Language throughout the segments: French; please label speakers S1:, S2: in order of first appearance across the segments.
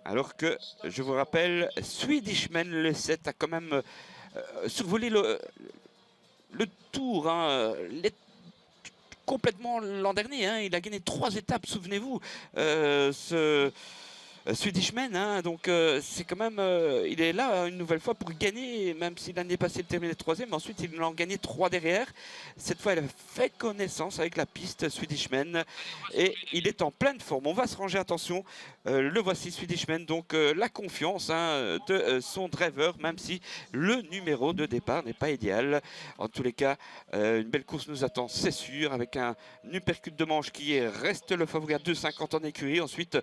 S1: Alors que, je vous rappelle, Swedishman, le 7, a quand même survolé le tour, hein, complètement l'an dernier. Hein. Il a gagné 3 étapes, souvenez-vous. Swedishman, hein, donc c'est quand même, il est là une nouvelle fois pour gagner, même si l'année passée il terminait 3e, ensuite il en a gagné 3 derrière. Cette fois il a fait connaissance avec la piste Swedishman et il est en pleine forme. On va se ranger, attention, le voici Swedishman, donc la confiance hein, de son driver, même si le numéro de départ n'est pas idéal. En tous les cas, une belle course nous attend, c'est sûr, avec un uppercut de manche qui reste le favori à 2,50 en écurie. Ensuite,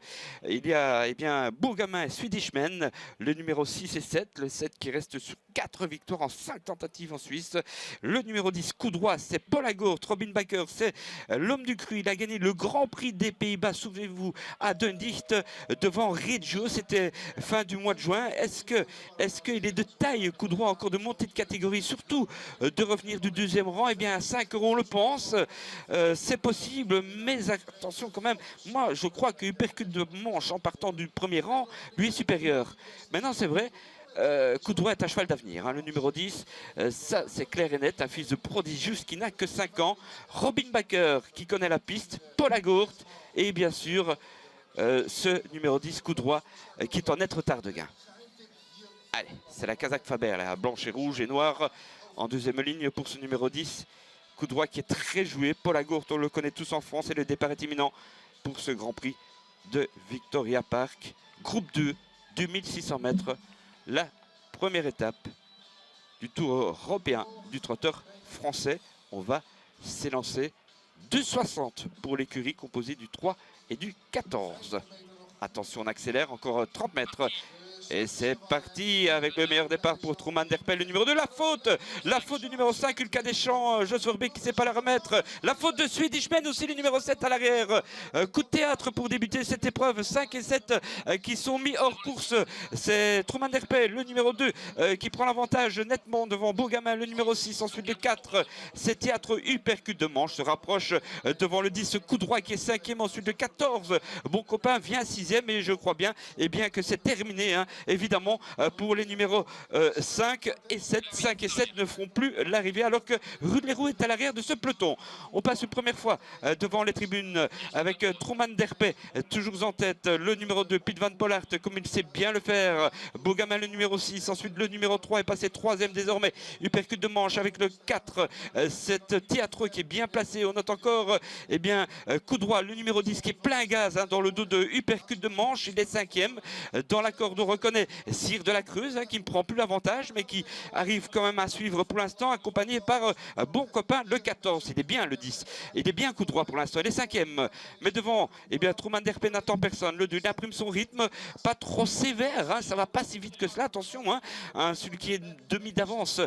S1: il y a Bourgamin et Swedishman, le numéro 6 et 7, le 7 qui reste sur 4 victoires en 5 tentatives en Suisse. Le numéro 10, coup droit, c'est Paul Agourt. Robin Bakker, c'est l'homme du cru. Il a gagné le Grand Prix des Pays-Bas, souvenez-vous, à Dundicht, devant Reggio. C'était fin du mois de juin. Est-ce qu'il est de taille, coup droit, encore de montée de catégorie, surtout de revenir du 2e rang? Eh bien, à 5 euros, on le pense. C'est possible, mais attention quand même. Moi, je crois que uppercut de manche en partant du 1er rang, lui est supérieur. Maintenant, c'est vrai, coup droit est un cheval d'avenir, hein, le numéro 10, ça c'est clair et net, un fils de prodigius qui n'a que 5 ans. Robin Bakker qui connaît la piste, Paul Agourt et bien sûr ce numéro 10, coup droit, qui est en net retard de gain. Allez, c'est la Kazakh Faber, là, blanche et rouge et noire, en 2e ligne pour ce numéro 10. Coup droit qui est très joué. Paul Agourt, on le connaît tous en France et le départ est imminent pour ce Grand Prix de Victoria Park. Groupe 2, 2600 mètres. La première étape du Tour européen du trotteur français. On va s'élancer. 2,60 pour l'écurie composée du 3 et du 14. Attention, on accélère, encore 30 mètres. Et c'est parti avec le meilleur départ pour Truman Derpel, le numéro 2. La faute du numéro 5, Ulka Deschamps, Joshua Verbeek qui ne sait pas la remettre. La faute de Swedishman aussi, le numéro 7 à l'arrière. Coup de théâtre pour débuter cette épreuve. 5 et 7 qui sont mis hors course. C'est Truman Derpel, le numéro 2, qui prend l'avantage nettement devant Bourgamin, le numéro 6. Ensuite le 4, c'est Théâtre uppercut de manche, se rapproche devant le 10, coup droit qui est 5e. Ensuite le 14, bon copain, vient 6e. Et je crois bien, que c'est terminé. Hein. Évidemment, pour les numéros 5 et 7. 5 et 7 ne feront plus l'arrivée alors que Rudlerou est à l'arrière de ce peloton. On passe une première fois devant les tribunes avec Truman Derpé, toujours en tête. Le numéro 2, Piet van Pollard, comme il sait bien le faire. Bogamin, le numéro 6. Ensuite, le numéro 3 est passé 3e désormais. Uppercut de manche avec le 4. Cette Théâtre qui est bien placé. On note encore, coup droit, le numéro 10 qui est plein gaz hein, dans le dos de uppercut de manche. Il est 5e. Dans la corde, on reconnaît Cyr de la Creuse hein, qui ne prend plus l'avantage mais qui arrive quand même à suivre pour l'instant, accompagné par bon copain le 14. Il est bien le 10, il est bien coup droit pour l'instant, il est 5e, mais devant Truman Derpé n'attend personne. Le 2 il imprime son rythme, pas trop sévère hein, ça va pas si vite que cela, attention hein, celui qui est demi d'avance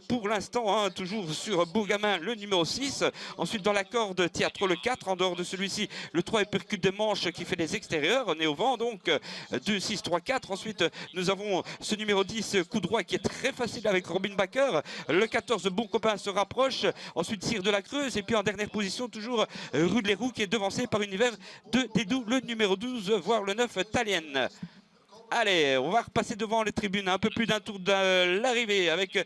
S1: pour l'instant hein, toujours sur Bourgamin, le numéro 6. Ensuite dans la corde Théâtre le 4, en dehors de celui-ci le 3 est percute de manche qui fait les extérieurs, on est au vent donc 2, 6, 3, 4. Ensuite nous avons ce numéro 10, coup droit qui est très facile avec Robin Bakker. Le 14, bon copain se rapproche. Ensuite, Cyr de la Creuse. Et puis en dernière position, toujours Rudlerou qui est devancé par Univers de Dédou, le numéro 12, voire le 9, Talien. Allez, on va repasser devant les tribunes, un peu plus d'un tour de l'arrivée avec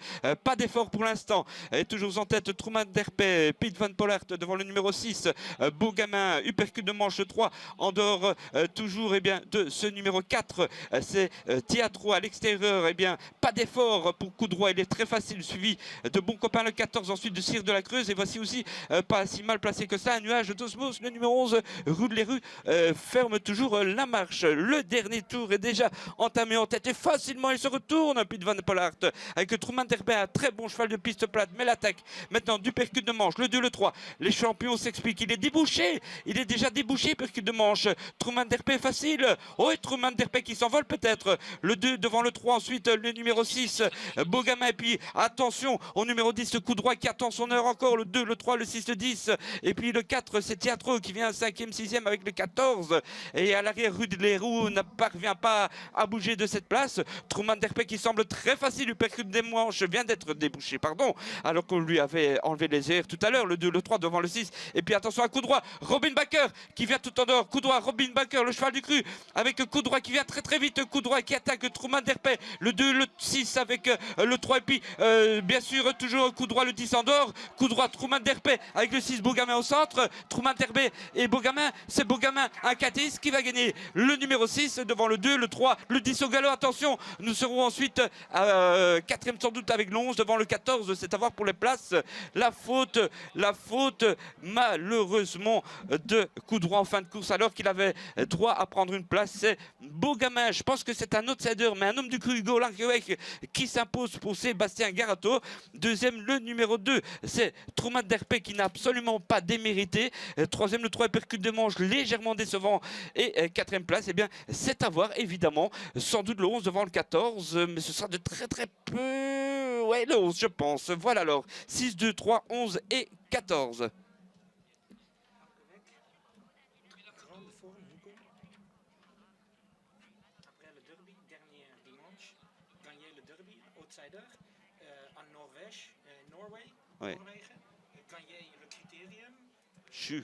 S1: pas d'effort pour l'instant. Et toujours en tête Truman Derpé, Piet van Pollard devant le numéro 6, Bourgamin, uppercut de manche 3, en dehors toujours de ce numéro 4, c'est Théâtre à l'extérieur, pas d'effort pour coup droit, il est très facile, suivi de bon copain le 14, ensuite de Cyr de la Creuse, et voici aussi pas si mal placé que ça, un nuage d'osmose, le numéro 11, Rudlerou ferme toujours la marche. Le dernier tour est déjà entamé en tête et facilement il se retourne Piet van Pollard avec Truman Derpé, un très bon cheval de piste plate, mais l'attaque maintenant du percute de manche, le 2, le 3, les champions s'expliquent, il est débouché, il est déjà débouché, percute de manche. Truman Derpé facile, et Truman Derpé qui s'envole peut-être, le 2 devant le 3, ensuite le numéro 6 Bogamin, et puis attention au numéro 10, coup droit qui attend son heure encore, le 2, le 3, le 6, le 10, et puis le 4 c'est Théâtre qui vient 5e, 6e avec le 14, et à l'arrière Rudlerou ne parvient pas à bouger de cette place. Truman Derpé qui semble très facile, lui percute des manches, vient d'être débouché, pardon, alors qu'on lui avait enlevé les airs tout à l'heure, le 2, le 3 devant le 6. Et puis attention à coup droit, Robin Baker qui vient tout en dehors, coup droit, Robin Baker, le cheval du cru, avec coup droit qui vient très très vite, coup droit qui attaque Truman Derpé, le 2, le 6 avec le 3 et puis bien sûr toujours coup droit le 10 en dehors, coup droit Truman Derpé avec le 6 Beaugamin au centre, Truman Derpé et Beaugamin, c'est Beaugamin un Catis qui va gagner le numéro 6 devant le 2, le 3, le 10 au galop, attention, nous serons ensuite quatrième sans doute avec le 11 devant le 14, c'est à voir pour les places, la faute malheureusement de coup droit en fin de course alors qu'il avait droit à prendre une place, c'est Beaugamin, je pense que c'est un outsider mais un homme du cru Hugo Langeweck qui s'impose pour Sébastien Garato. Deuxième, le numéro 2, c'est Truman Derpé qui n'a absolument pas démérité. Troisième, le 3 percute de manche légèrement décevant. Et quatrième place, eh bien, c'est à voir évidemment. Sans doute le 11 devant le 14, mais ce sera de très très peu. Ouais, le 11, je pense. Voilà alors. 6, 2, 3, 11 et 14. Ouais. Chu.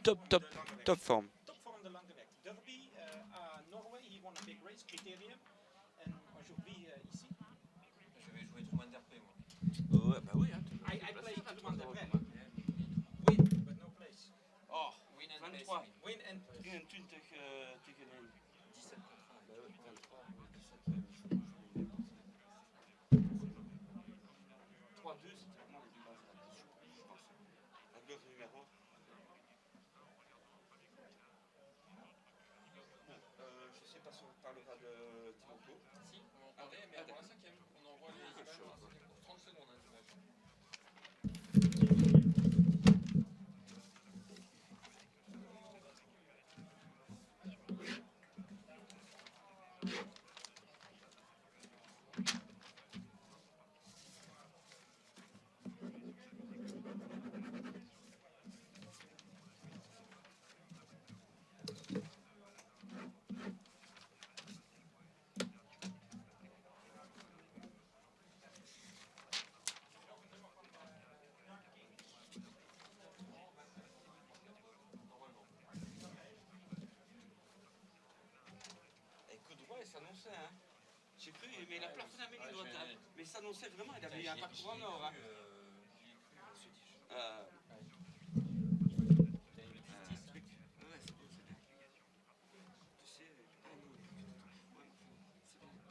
S1: Top forme.
S2: Top forme de Langeweck. Derby à Norway, he won a big race, Criterium. Et aujourd'hui ici.
S3: Je vais jouer Truman Derpé, moi.
S1: Ouais, bah oui. Hein,
S2: I play Truman Derpé.
S3: Win.
S2: Win, but no place.
S3: Oh, win and place.
S1: 23.
S2: Win and
S1: 23 tegen
S3: 17 contre 1.
S1: Bah oui, 23,
S3: 17.
S1: 3-2, c'était vraiment les deux bases, je pense. Avec l'autre numéro. Je sais pas si on parlera de Timoko.
S3: Si, on en parlait, mais pour la cinquième. On envoie les images pour la cinquième course. 30 secondes, hein, l'image.
S1: S'annonçait, hein. J'ai cru, mais il a plafonné à Mélie droite. Hein. Mais il s'annonçait vraiment, il avait eu un parcours en or. Hein.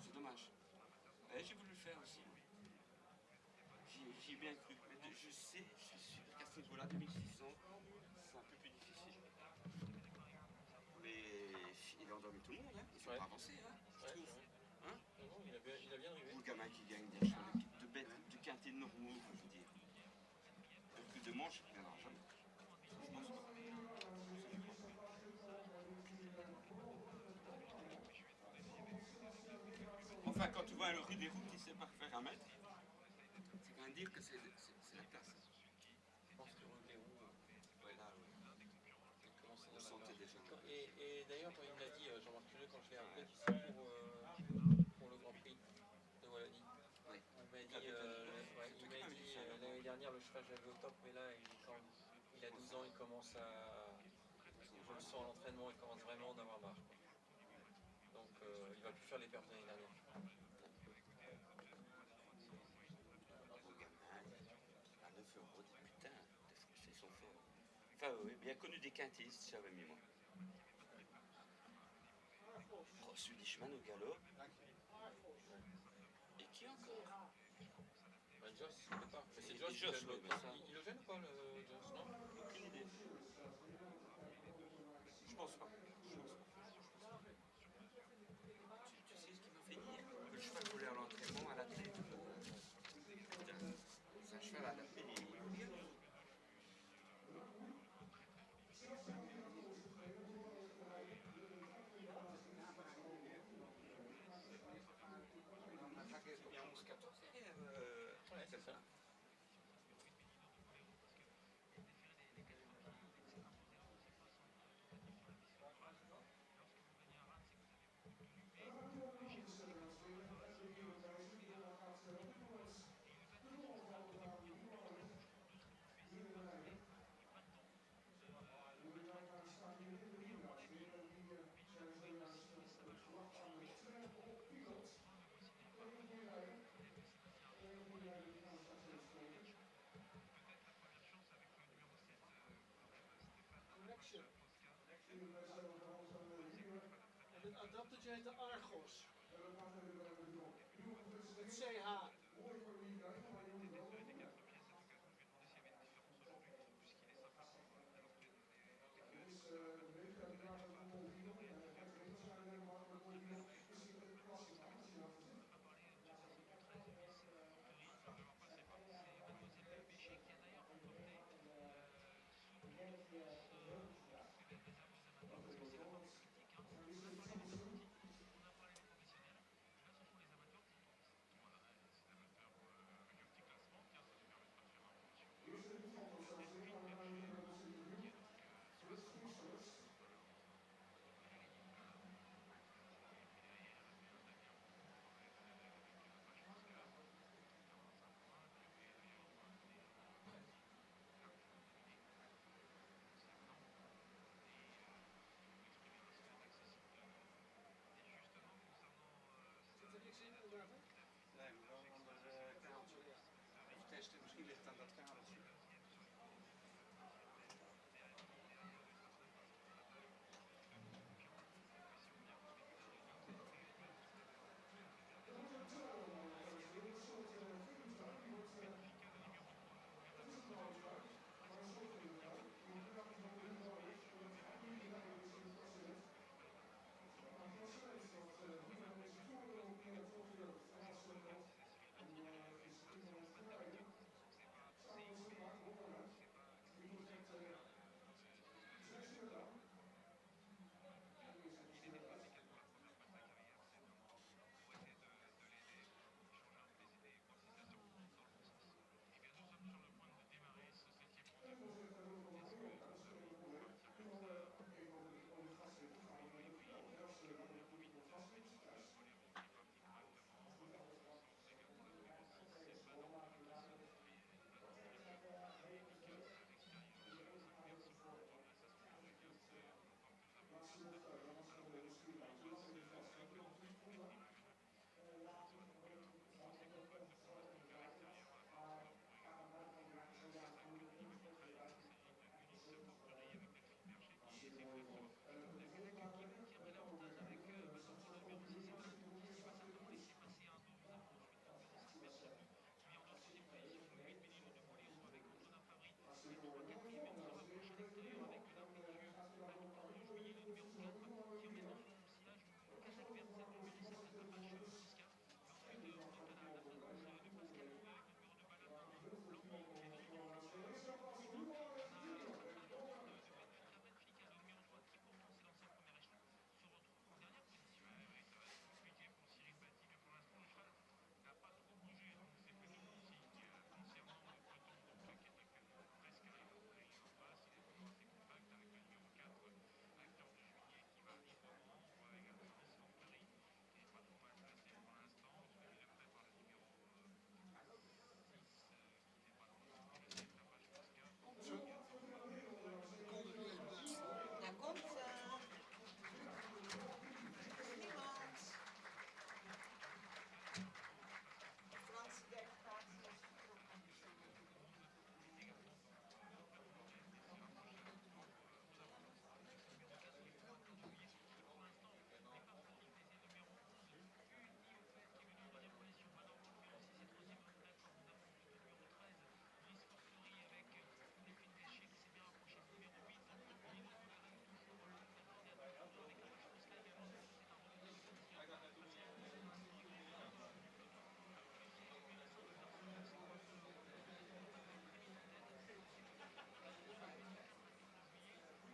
S1: C'est dommage. J'ai voulu le faire aussi. J'y ai bien cru. Mais je suis sûr qu'à ce niveau-là, 2600, c'est un peu plus difficile. Mais il a endormi tout le monde, hein. Il ne faut pas avancer, hein. Hein?
S3: Non, il a bien arrivé.
S1: Ou le gamin qui gagne des chevaux de bêtes, de quintés normaux, je veux dire. Plus de manches, il n'y en aura jamais. Je pense pas. Enfin, quand tu vois un rue des roues qui sait pas faire un mètre, c'est quand même dire que c'est la place.
S3: Je pense que les roues.
S1: Ouais, là, on sentait déjà.
S3: Et d'ailleurs, il me l'a dit, Jean-Marc Tuleux, quand je l'ai appelé, tu sais, pour le Grand Prix de Wallonie.
S1: Oui.
S3: Il m'a dit l'année dernière, le cheval, j'avais au top, mais là, il a 12 ans, il commence à. Je le sens à l'entraînement, il commence vraiment à en avoir marre. Donc, il va plus faire les perfs de l'année dernière.
S1: À 9 euros, putain, ils sont forts. Enfin, oui, bien connu des quintistes, j'avais mis moi. Oh, Swedish Man au galop. Et qui encore?
S3: Bah, Joss, je sais pas. Mais c'est Joss,
S1: Joss, oui, mais ça.
S3: il le gêne ou pas, le Joss, non?
S1: Aucune idée. Je pense pas. Tu sais ce qui m'a fait dire? Que le cheval voulait à l'entraînement, à la télé. C'est un cheval adapté. Il y a 11-14.
S3: Ouais, c'est ça.
S4: adaptertje heet de Argos. Met CH.